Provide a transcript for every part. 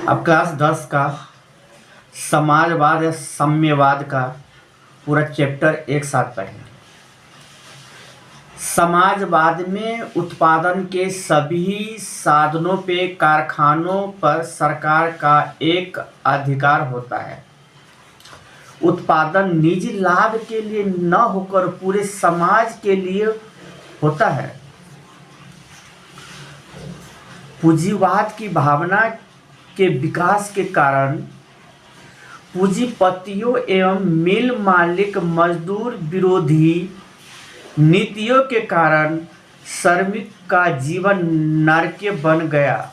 अब क्लास 10 का समाजवाद या साम्यवाद का पूरा चैप्टर एक साथ पढ़ेंगे। समाजवाद में उत्पादन के सभी साधनों पे कारखानों पर सरकार का एक अधिकार होता है। उत्पादन निजी लाभ के लिए न होकर पूरे समाज के लिए होता है। पूंजीवाद की भावना के विकास के कारण पूंजीपतियों एवं मिल मालिक मजदूर विरोधी नीतियों के कारण श्रमिक का जीवन नरकीय बन गया।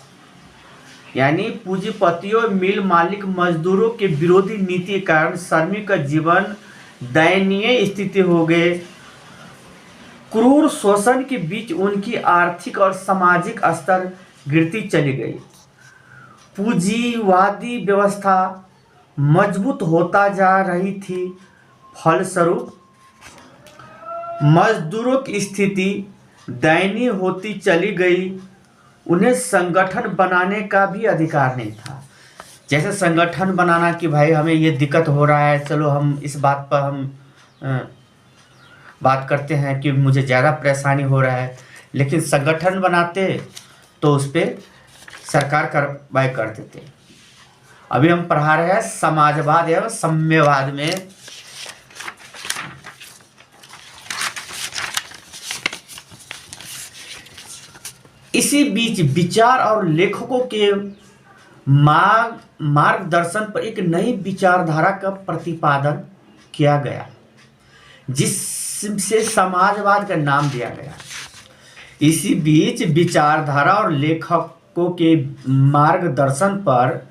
यानी पूंजीपतियों मिल मालिक मजदूरों के विरोधी नीति के कारण श्रमिक का जीवन दयनीय स्थिति हो गए। क्रूर शोषण के बीच उनकी आर्थिक और सामाजिक स्तर गिरती चली गई। पूंजीवादी व्यवस्था मजबूत होता जा रही थी। फलस्वरूप मजदूरों की स्थिति दयनीय होती चली गई। उन्हें संगठन बनाने का भी अधिकार नहीं था। जैसे संगठन बनाना कि भाई हमें ये दिक्कत हो रहा है, चलो हम इस बात पर हम बात करते हैं कि मुझे ज़्यादा परेशानी हो रहा है, लेकिन संगठन बनाते तो उस पर सरकार कार्रवाई कर देते। अभी हम पढ़ा रहे हैं समाजवाद एवं साम्यवाद में। इसी बीच विचार और लेखकों के मार्गदर्शन पर एक नई विचारधारा का प्रतिपादन किया गया, जिससे समाजवाद का नाम दिया गया। इसी बीच विचारधारा और लेखकों के मार्गदर्शन पर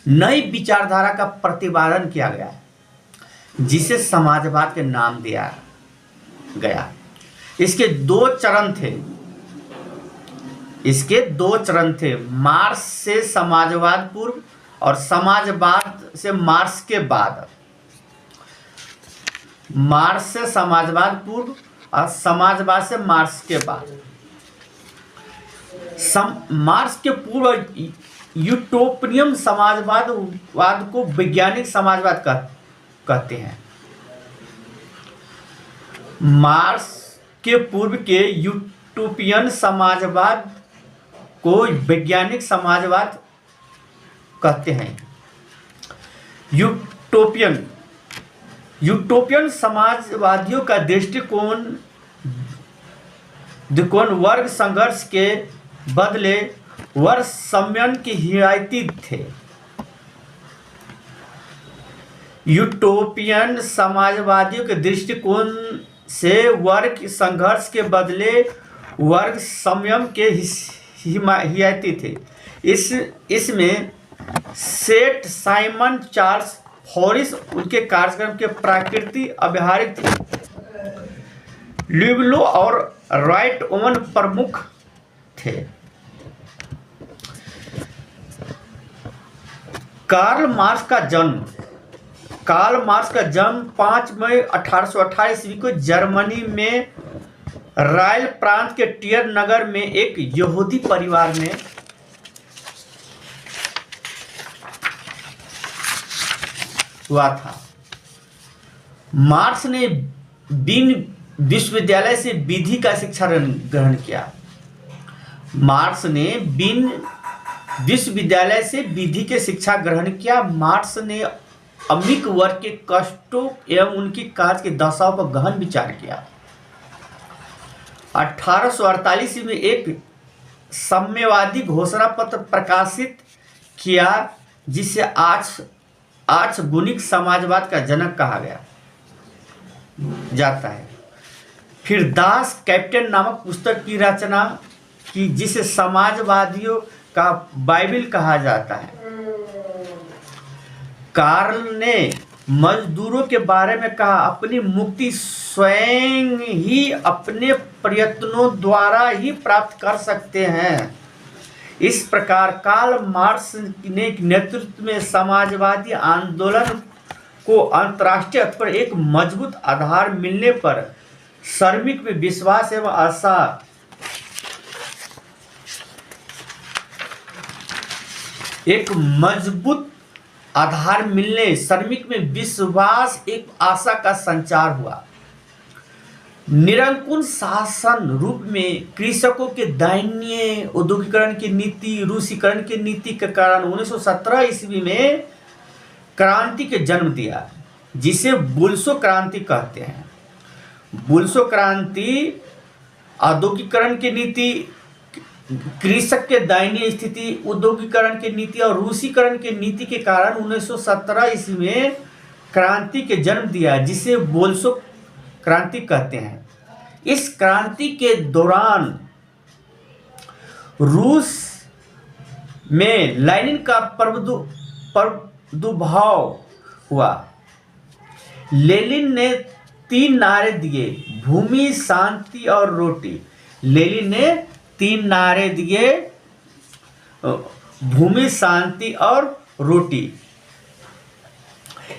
नई विचारधारा का प्रतिपादन किया गया, जिसे समाजवाद के नाम दिया गया। इसके दो चरण थे। मार्क्स से समाजवाद पूर्व और समाजवाद से मार्क्स के बाद। मार्क्स से समाजवाद पूर्व और समाजवाद से मार्क्स के बाद। मार्क्स के पूर्व यूटोपियन समाजवाद को वैज्ञानिक समाजवाद कहते हैं। मार्क्स के पूर्व के यूटोपियन समाजवाद को वैज्ञानिक समाजवाद कहते हैं। यूटोपियन समाजवादियों का दृष्टिकोण वर्ग संघर्ष के बदले वर्ग सम्मेलन की हिमायती थे। यूटोपियन समाजवादियों के दृष्टिकोण से वर्ग संघर्ष के बदले वर्ग संयम के हिमायती थे। इसमें सेठ साइमन चार्ल्स फॉरिस उनके कार्यक्रम के प्रकृति अव्यावहारिक थे। ल्यूबिलो और राइट ओवन प्रमुख थे। कार्ल मार्क्स का जन्म 5 मई 1828 ईस्वी को जर्मनी में राइल प्रांत के टियर नगर में एक यहूदी परिवार में हुआ था। मार्क्स ने बीन विश्वविद्यालय से विधि का शिक्षा ग्रहण किया। मार्क्स ने बीन विश्वविद्यालय से विधि के शिक्षा ग्रहण किया। मार्क्स ने अमीक वर्ग के कष्टों एवं उनकी कार्य की दशाओं पर गहन विचार किया। 1848 में एक साम्यवादी घोषणा पत्र प्रकाशित किया, जिसे आज गुणिक समाजवाद का जनक कहा जाता है। फिर दास कैप्टन नामक पुस्तक की रचना की, जिसे समाजवादियों का बाइबिल कहा जाता है। कार्ल ने मजदूरों के बारे में कहा, अपनी मुक्ति स्वयं ही अपने प्रयत्नों द्वारा ही प्राप्त कर सकते हैं। इस प्रकार कार्ल मार्क्स ने नेतृत्व में समाजवादी आंदोलन को अंतर्राष्ट्रीय स्तर पर एक मजबूत आधार मिलने पर श्रमिक में विश्वास एवं आशा एक मजबूत आधार मिलने, श्रमिक में विश्वास एक आशा का संचार हुआ। निरंकुश शासन रूप में कृषकों के दयनीय औद्योगिकरण की नीति, रूसीकरण की नीति के कारण 1917 ईस्वी में क्रांति के जन्म दिया, जिसे बुल्सो क्रांति कहते हैं। बुल्सो क्रांति औद्योगिकरण की नीति, कृषक के दयनीय स्थिति, औद्योगिकरण की नीति और रूसीकरण की नीति के कारण 1917 ईस्वी में क्रांति के जन्म दिया, जिसे बोल्सो क्रांति कहते हैं। इस क्रांति के दौरान रूस में लेनिन का प्रादुर्भाव हुआ। लेनिन ने 3 नारे दिए, भूमि, शांति और रोटी। लेनिन ने 3 नारे दिए, भूमि, शांति और रोटी।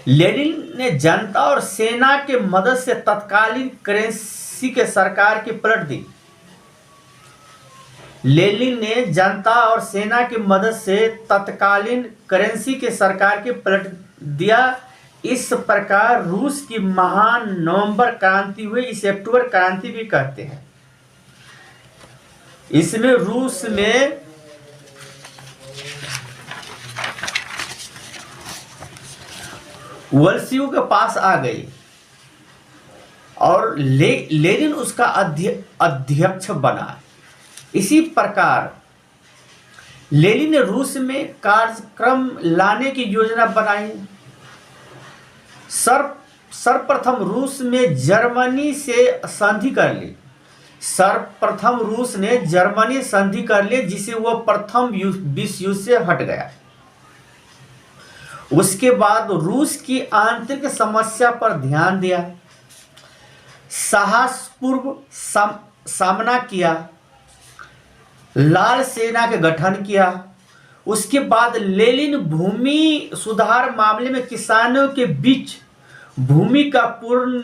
लेनिन ने जनता और सेना के मदद से तत्कालीन करेंसी के सरकार की पलट दी। लेनिन ने जनता और सेना की मदद से तत्कालीन करेंसी के सरकार की पलट दिया। इस प्रकार रूस की महान नवंबर क्रांति हुई। इसे अक्टूबर क्रांति भी कहते हैं। इसमें रूस में वल्सियों के पास आ गई और लेनिन उसका अध्यक्ष बना। इसी प्रकार लेनिन ने रूस में कार्यक्रम लाने की योजना बनाई। सर्वप्रथम रूस में जर्मनी से संधि कर ली। सर्वप्रथम रूस ने जर्मनी संधि कर ली, जिसे वह प्रथम विश्व युद्ध से हट गया। उसके बाद रूस की आंतरिक समस्या पर ध्यान दिया, साहसपूर्व सामना किया, लाल सेना के गठन किया। उसके बाद लेनिन भूमि सुधार मामले में किसानों के बीच भूमि का पूर्ण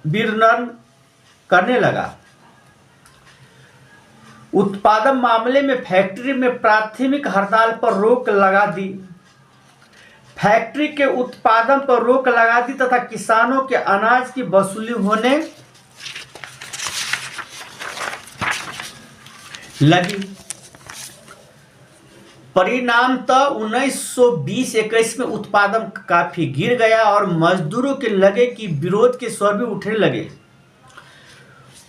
वितरण करने लगा। उत्पादन मामले में फैक्ट्री में प्राथमिक हड़ताल पर रोक लगा दी। फैक्ट्री के उत्पादन पर रोक लगा दी तथा किसानों के अनाज की वसूली होने लगी। परिणामतः 1920-21 में उत्पादन काफी गिर गया और मजदूरों के लगे कि विरोध के स्वर भी उठने लगे।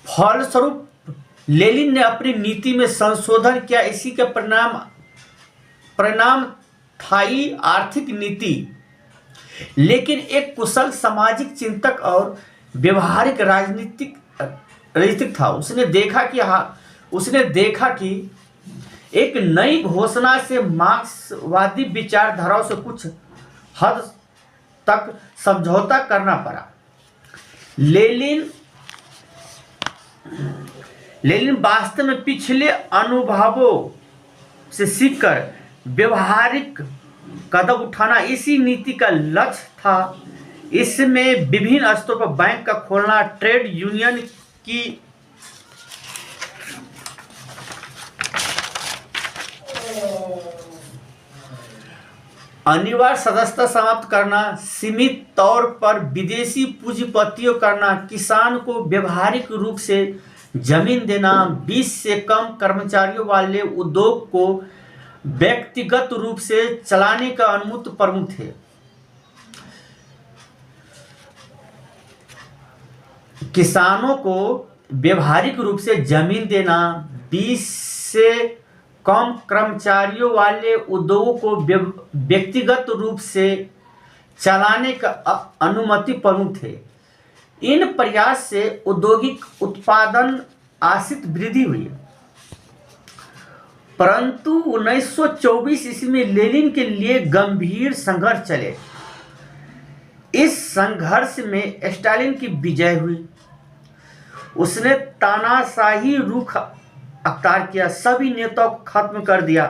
फलस्वरूप लेनिन ने अपनी नीति में संशोधन किया। इसी के परिणाम थाई आर्थिक नीति। लेकिन एक कुशल सामाजिक चिंतक और व्यवहारिक राजनीतिक था। उसने देखा कि एक नई घोषणा से मार्क्सवादी विचारधाराओं से कुछ हद तक समझौता करना पड़ा। लेनिन वास्तव में पिछले अनुभवों से सीखकर व्यवहारिक कदम उठाना इसी नीति का लक्ष्य था। इसमें विभिन्न स्तरों पर बैंक का खोलना, ट्रेड यूनियन की अनिवार्य सदस्यता समाप्त करना, सीमित तौर पर विदेशी पूंजीपतियों करना, किसान को व्यवहारिक रूप से जमीन देना, 20 से कम कर्मचारियों वाले उद्योग को व्यक्तिगत रूप से चलाने का अनुमति प्रमुख थे। किसानों को व्यवहारिक रूप से जमीन देना, 20 से कम कर्मचारियों वाले उद्योगों को व्यक्तिगत रूप से चलाने का अनुमति प्रमुख थे। इन प्रयास से औद्योगिक उत्पादन आशित वृद्धि हुई। परंतु 1924 ईस्वी में लेनिन के लिए गंभीर संघर्ष चले। इस संघर्ष में स्टालिन की विजय हुई। उसने तानाशाही रुख अख्तियार किया, सभी नेताओं को खत्म कर दिया।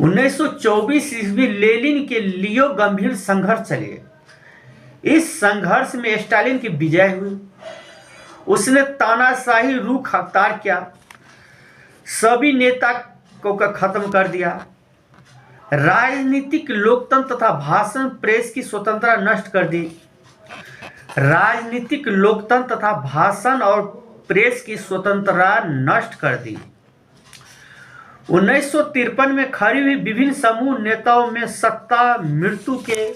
1924 ईस्वी लेनिन के लिए गंभीर संघर्ष चले। इस संघर्ष में स्टालिन की विजय हुई। उसने तानाशाही रुख अख्तियार किया, सभी नेता को खत्म कर दिया, राजनीतिक लोकतंत्र तथा भाषण प्रेस की स्वतंत्रता नष्ट कर दी। राजनीतिक लोकतंत्र तथा भाषण और प्रेस की स्वतंत्रता नष्ट कर दी। 1953 में खड़ी हुई विभिन्न समूह नेताओं में सत्ता मृत्यु के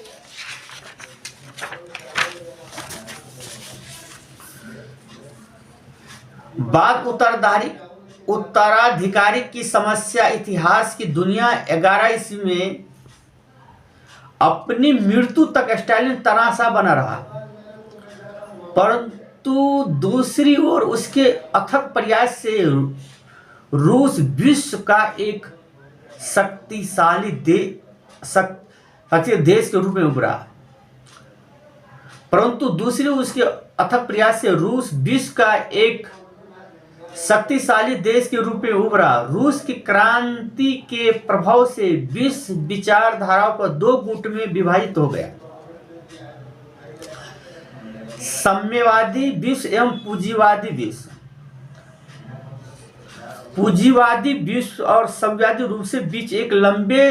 बाद उत्तराधिकारी की समस्या इतिहास की दुनिया 11 ईस्वी में अपनी मृत्यु तक स्टालिन तानाशाह बना रहा, परंतु दूसरी ओर उसके अथक प्रयास से रूस विश्व का एक शक्तिशाली देश के रूप में उभरा। परंतु दूसरी उसके अथक प्रयास से रूस विश्व का एक शक्तिशाली देश के रूप में उभरा। रूस की क्रांति के प्रभाव से विश्व विचारधाराओं को दो गुट में विभाजित हो गया, साम्यवादी विश्व एवं पूंजीवादी विश्व। पूंजीवादी विश्व और साम्यवादी रूस के बीच एक लंबे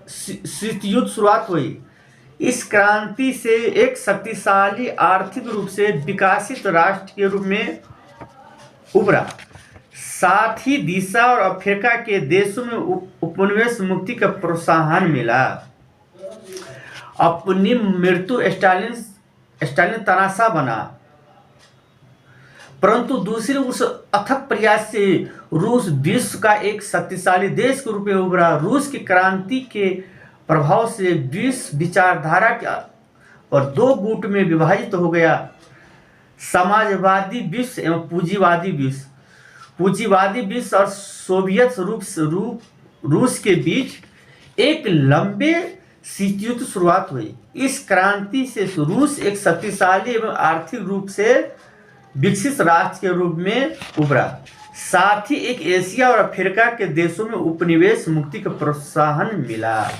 शीत युद्ध शुरुआत हुई। इस क्रांति से एक शक्तिशाली आर्थिक रूप से विकसित राष्ट्र के रूप में उभरा। साथ ही दिशा और अफ्रीका के देशों में उपनिवेश मुक्ति का प्रोत्साहन मिला। अपनी मृत्यु स्टालिन तानाशाह बना, परंतु दूसरे उस अथक प्रयास से रूस विश्व का एक शक्तिशाली देश के रूप में उभरा। रूस की क्रांति के प्रभाव से विश्व विचारधारा का और दो गुट में विभाजित हो गया, समाजवादी विश्व एवं पूंजीवादी विश्व। पूंजीवादी विश्व और सोवियत रूस के बीच एक लंबे शीत युद्ध शुरुआत हुई। इस क्रांति से रूस एक शक्तिशाली एवं आर्थिक रूप से विकसित राष्ट्र के रूप में उभरा। साथ ही एक एशिया और अफ्रीका के देशों में उपनिवेश मुक्ति का प्रोत्साहन मिला।